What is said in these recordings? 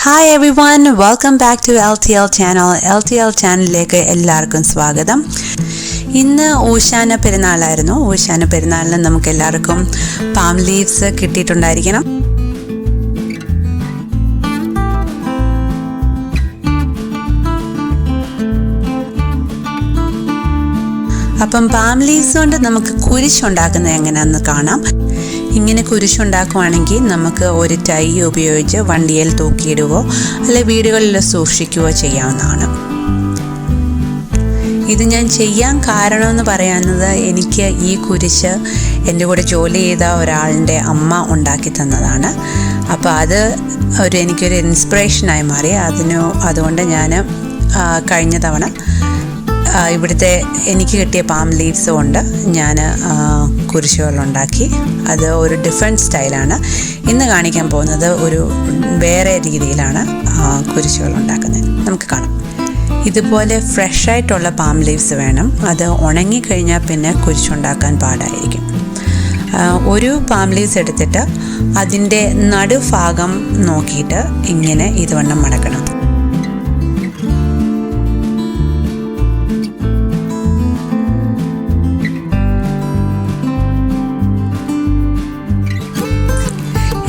Hi everyone, welcome back to LTL channel. LTL ചാനലിലേക്ക് എല്ലാവർക്കും സ്വാഗതം. ഇന്ന് ഓശാന പെരുന്നാളായിരുന്നു. ഓശാന പെരുന്നാളിന് നമുക്ക് എല്ലാവർക്കും പാം ലീവ്സ് കിട്ടിയിട്ടുണ്ടായിരിക്കണം. അപ്പം പാം ലീവ്സ് കൊണ്ട് നമുക്ക് കുരിശുണ്ടാക്കുന്നത് എങ്ങനെയാണെന്ന് കാണാം. ഇങ്ങനെ കുരിശുണ്ടാക്കുവാണെങ്കിൽ നമുക്ക് ഒരു ടൈ ഉപയോഗിച്ച് വണ്ടിയിൽ തൂക്കിയിടുകയോ അല്ലെങ്കിൽ വീടുകളിൽ സൂക്ഷിക്കുകയോ ചെയ്യാവുന്നതാണ്. ഇത് ഞാൻ ചെയ്യാൻ കാരണമെന്ന് പറയുന്നത്, എനിക്ക് ഈ കുരിശ് എൻ്റെ കൂടെ ജോലി ചെയ്ത ഒരാളിൻ്റെ അമ്മ ഉണ്ടാക്കി തന്നതാണ്. അപ്പോൾ അത് എനിക്കൊരു ഇൻസ്പിറേഷനായി മാറി. അതുകൊണ്ട് ഞാൻ കഴിഞ്ഞ തവണ ഇവിടുത്തെ എനിക്ക് കിട്ടിയ പാം ലീവ്സ് കൊണ്ട് ഞാൻ കുരിശുകളുണ്ടാക്കി. അത് ഒരു ഡിഫറെൻറ്റ് സ്റ്റൈലാണ്. ഇന്ന് കാണിക്കാൻ പോകുന്നത് ഒരു വേറെ രീതിയിലാണ് കുരിശുകൾ ഉണ്ടാക്കുന്നത്. നമുക്ക് കാണാം. ഇതുപോലെ ഫ്രഷായിട്ടുള്ള പാം ലീവ്സ് വേണം. അത് ഉണങ്ങിക്കഴിഞ്ഞാൽ പിന്നെ കുരിശുണ്ടാക്കാൻ പാടായിരിക്കും. ഒരു പാം ലീവ്സ് എടുത്തിട്ട് അതിൻ്റെ നടുഭാഗം നോക്കിയിട്ട് ഇങ്ങനെ ഇതുവണ്ണം മടക്കണം.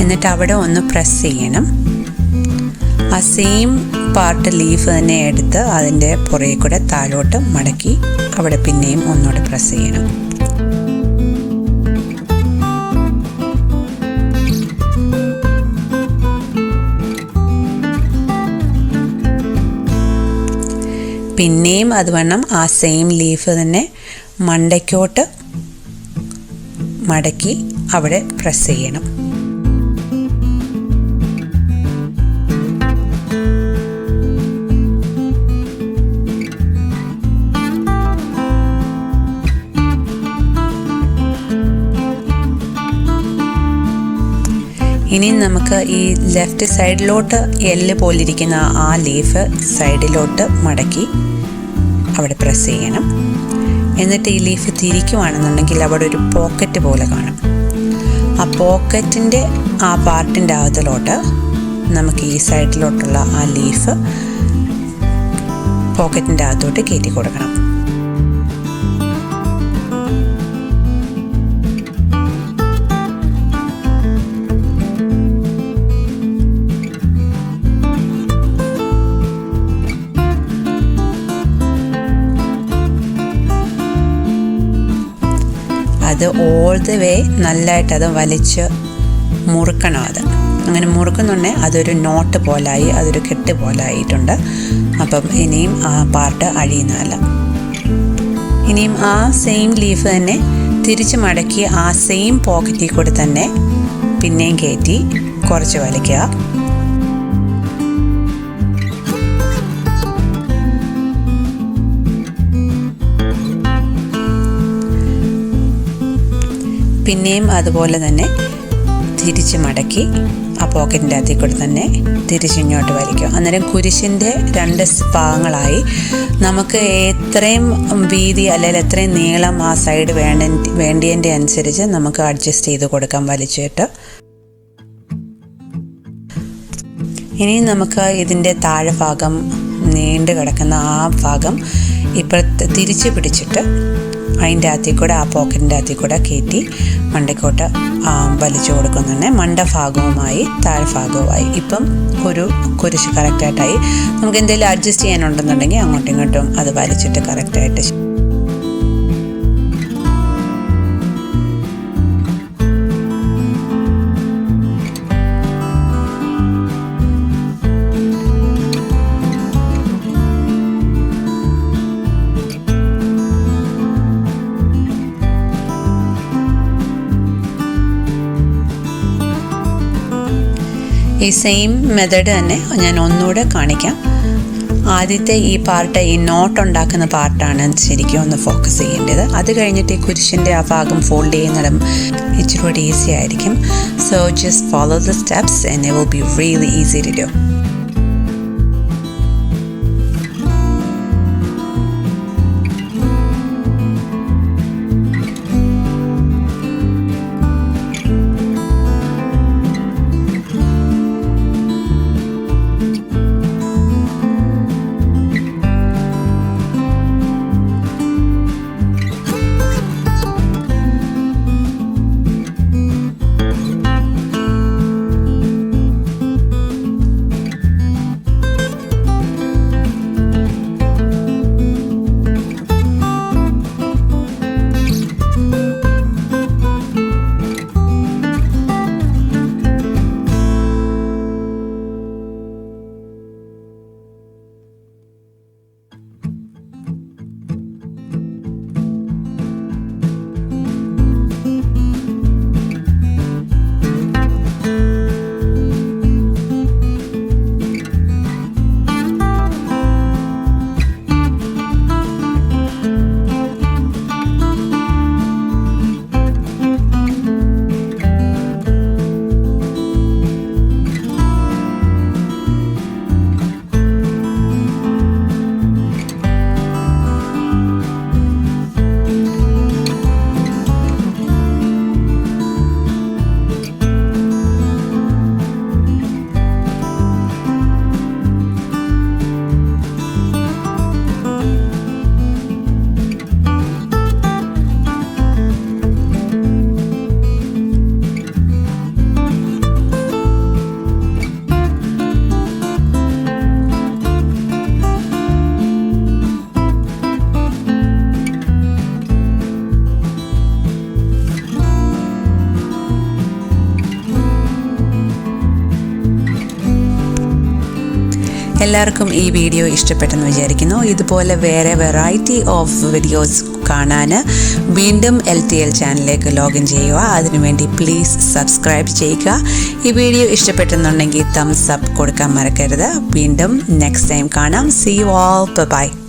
എന്നിട്ട് അവിടെ ഒന്ന് പ്രസ് ചെയ്യണം. ആ സെയിം പാർട്ട് ലീഫ് തന്നെ എടുത്ത് അതിൻ്റെ പുറകെ കൂടെ താഴോട്ട് മടക്കി അവിടെ പിന്നെയും ഒന്നുകൂടെ പ്രസ് ചെയ്യണം. പിന്നെയും അത് വേണം ആ സെയിം ലീഫ് തന്നെ മണ്ടയ്ക്കോട്ട് മടക്കി അവിടെ പ്രസ് ചെയ്യണം. ഇനി നമുക്ക് ഈ ലെഫ്റ്റ് സൈഡിലോട്ട് എല്ല് പോലിരിക്കുന്ന ആ ലീഫ് സൈഡിലോട്ട് മടക്കി അവിടെ പ്രസ് ചെയ്യണം. എന്നിട്ട് ഈ ലീഫ് തിരിക്കുവാണെന്നുണ്ടെങ്കിൽ അവിടെ ഒരു പോക്കറ്റ് പോലെ കാണും. ആ പോക്കറ്റിൻ്റെ ആ പാർട്ടിൻ്റെ അകത്തിലോട്ട് നമുക്ക് ഈ സൈഡിലോട്ടുള്ള ആ ലീഫ് പോക്കറ്റിൻ്റെ അകത്തോട്ട് കയറ്റി കൊടുക്കണം. അത് ഓൾ ദ വേ നല്ലതായിട്ട് അത് വലിച്ച് മുറുക്കണം. അങ്ങനെ മുറുക്കുന്നുണ്ടെങ്കിൽ അതൊരു നോട്ട് പോലായി, അതൊരു കെട്ട് പോലായിട്ടുണ്ട്. അപ്പം ഇനിയും ആ പാർട്ട് അഴിയുന്നതല്ല. ഇനിയും ആ സെയിം ലീഫ് തന്നെ തിരിച്ച് മടക്കി ആ സെയിം പോക്കറ്റിൽ കൂടെ തന്നെ പിന്നെയും കയറ്റി കുറച്ച് വലിക്കുക. പിന്നെയും അതുപോലെ തന്നെ തിരിച്ച് മടക്കി ആ പോക്കറ്റിൻ്റെ അകത്തിൽ കൂടെ തന്നെ തിരിച്ചിങ്ങോട്ട് വലിക്കുക. അന്നേരം കുരിശിൻ്റെ രണ്ട് ഭാഗങ്ങളായി. നമുക്ക് എത്രയും വീതി അല്ലെങ്കിൽ എത്രയും നീളം ആ സൈഡ് വേണ്ടതിൻ്റെ അനുസരിച്ച് നമുക്ക് അഡ്ജസ്റ്റ് ചെയ്ത് കൊടുക്കാം വലിച്ചിട്ട്. ഇനി നമുക്ക് ഇതിൻ്റെ താഴെ ഭാഗം നീണ്ടു കിടക്കുന്ന ആ ഭാഗം ഇപ്പോഴത്തെ തിരിച്ച് പിടിച്ചിട്ട് അതിൻ്റെ അകത്തിൽ കൂടെ ആ പോക്കറ്റിൻ്റെ അകത്തിൽ കൂടെ കയറ്റി മണ്ടയ്ക്കോട്ട് വലിച്ചു കൊടുക്കുന്നുണ്ട്. മണ്ടഭാഗവുമായി താഴ്ഭാഗവുമായി ഇപ്പം ഒരു കുരിശ് കറക്റ്റായിട്ടായി. നമുക്ക് എന്തെങ്കിലും അഡ്ജസ്റ്റ് ചെയ്യാനുണ്ടെന്നുണ്ടെങ്കിൽ അങ്ങോട്ടും ഇങ്ങോട്ടും അത് വലിച്ചിട്ട് കറക്റ്റായിട്ട് ഈ സെയിം മെത്തേഡ് തന്നെ ഞാൻ ഒന്നുകൂടെ കാണിക്കാം. ആദ്യത്തെ ഈ പാർട്ട്, ഈ നോട്ട് ഉണ്ടാക്കുന്ന പാർട്ടാണ് ശരിക്കും ഒന്ന് ഫോക്കസ് ചെയ്യേണ്ടത്. അത് കഴിഞ്ഞിട്ട് ഈ കുരിശിൻ്റെ ആ ഭാഗം ഫോൾഡ് ചെയ്യുന്നിടം ഇച്ചിരി കൂടി ഈസി ആയിരിക്കും. So just follow the steps and it will be really easy to do. എല്ലാവർക്കും ഈ വീഡിയോ ഇഷ്ടപ്പെട്ടെന്ന് വിചാരിക്കുന്നു. ഇതുപോലെ വേറെ വെറൈറ്റി ഓഫ് വീഡിയോസ് കാണാൻ വീണ്ടും LTL ചാനലിലേക്ക് ലോഗിൻ ചെയ്യുക. അതിനുവേണ്ടി പ്ലീസ് സബ്സ്ക്രൈബ് ചെയ്യുക. ഈ വീഡിയോ ഇഷ്ടപ്പെട്ടെന്നുണ്ടെങ്കിൽ തംസ് അപ്പ് കൊടുക്കാൻ മറക്കരുത്. വീണ്ടും നെക്സ്റ്റ് ടൈം കാണാം. See you all. Bye bye.